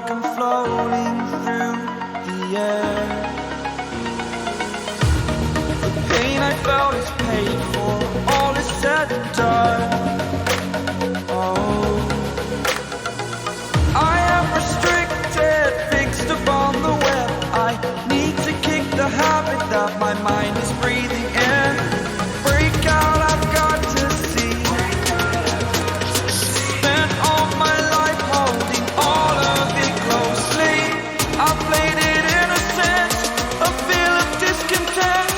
like I'm floating through the air. The pain I felt is paid for, all is said and done. Oh, I am restricted, fixed upon the web. I need to kick the habit that my mind is breathing in. Break out, I've got to see. Spent all my life holding all of it closely. I played it innocent, a feel of discontent.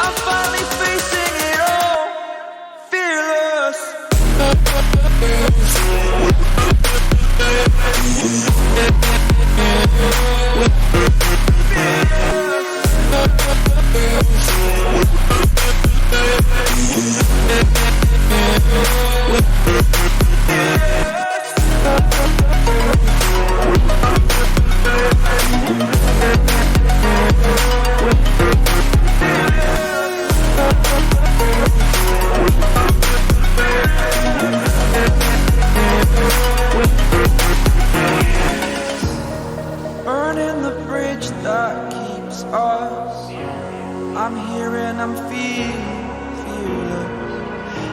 I'm finally facing it all, fearless. Burning the bridge that keeps us. I'm here and I'm feeling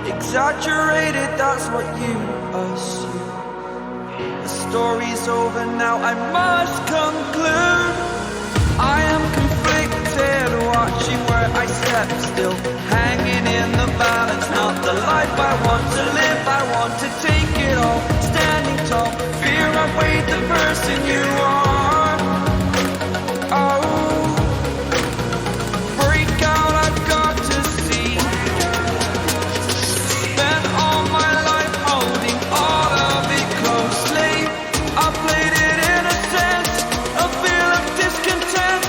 exaggerated, that's what you assume. The story's over now, I must conclude. I am conflicted, watching where I step still, hanging in the balance. Not the life I want to live, I want to take it all. Standing tall, fear I've weighed the person you are. Oh, break out, I've got to see. Spent all my life holding all of it closely. I played it innocent, a feel of discontent.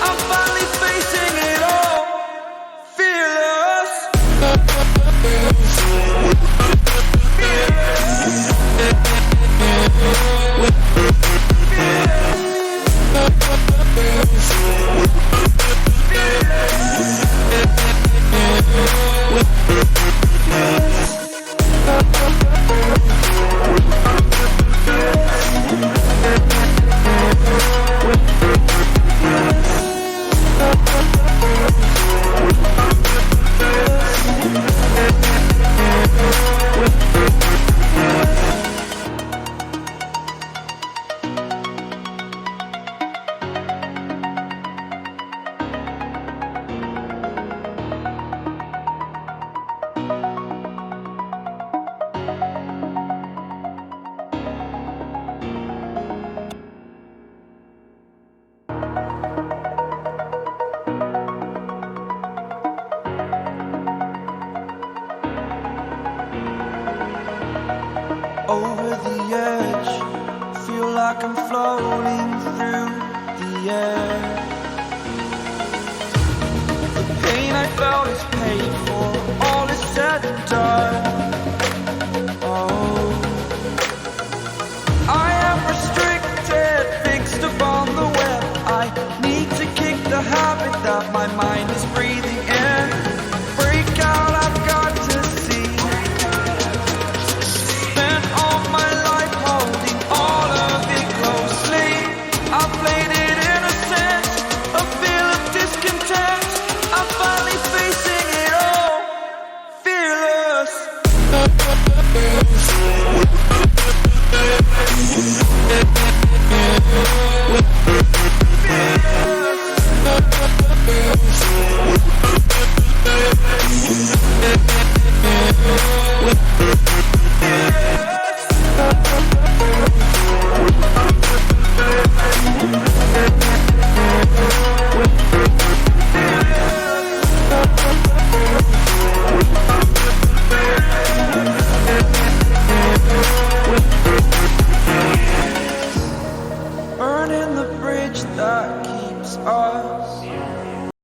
I'm finally facing it all, fearless. Over the edge, feel like I'm floating through the air. The pain I felt is paid for, all is said and done. Oh, I am restricted, fixed upon the web. I need to kick the habit that my mind